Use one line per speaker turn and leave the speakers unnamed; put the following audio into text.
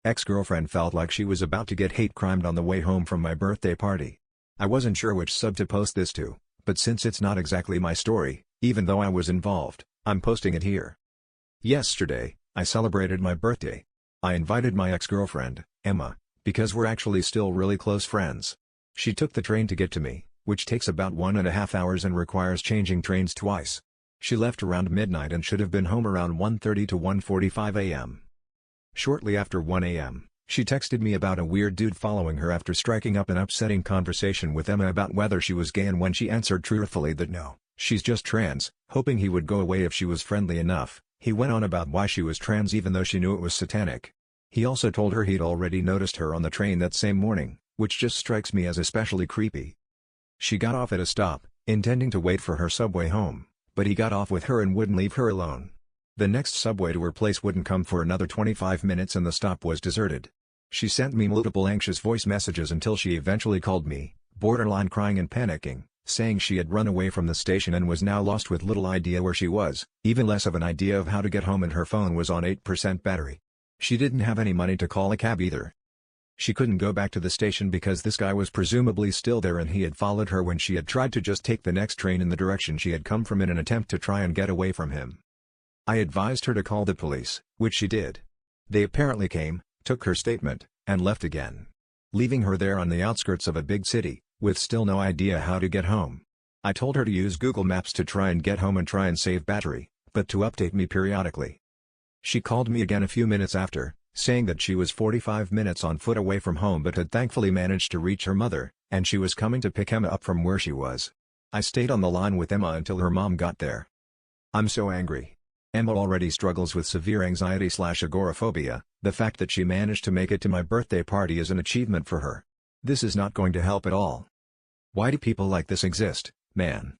Ex-girlfriend felt like she was about to get hate crimed on the way home from my birthday party. I wasn't sure which sub to post this to, but since it's not exactly my story, even though I was involved, I'm posting it here. Yesterday, I celebrated my birthday. I invited my ex-girlfriend, Emma, because we're actually still really close friends. She took the train to get to me, which takes about 1.5 hours and requires changing trains twice. She left around midnight and should have been home around 1:30 to 1:45 a.m. Shortly after 1 a.m., she texted me about a weird dude following her after striking up an upsetting conversation with Emma about whether she was gay, and when she answered truthfully that no, she's just trans, hoping he would go away if she was friendly enough, he went on about why she was trans even though she knew it was satanic. He also told her he'd already noticed her on the train that same morning, which just strikes me as especially creepy. She got off at a stop, intending to wait for her subway home, but he got off with her and wouldn't leave her alone. The next subway to her place wouldn't come for another 25 minutes and the stop was deserted. She sent me multiple anxious voice messages until she eventually called me, borderline crying and panicking, saying she had run away from the station and was now lost with little idea where she was, even less of an idea of how to get home, and her phone was on 8% battery. She didn't have any money to call a cab either. She couldn't go back to the station because this guy was presumably still there and he had followed her when she had tried to just take the next train in the direction she had come from in an attempt to try and get away from him. I advised her to call the police, which she did. They apparently came, took her statement, and left again, leaving her there on the outskirts of a big city, with still no idea how to get home. I told her to use Google Maps to try and get home and try and save battery, but to update me periodically. She called me again a few minutes after, saying that she was 45 minutes on foot away from home but had thankfully managed to reach her mother, and she was coming to pick Emma up from where she was. I stayed on the line with Emma until her mom got there. I'm so angry. Emma already struggles with severe anxiety/agoraphobia. The fact that she managed to make it to my birthday party is an achievement for her. This is not going to help at all. Why do people like this exist, man?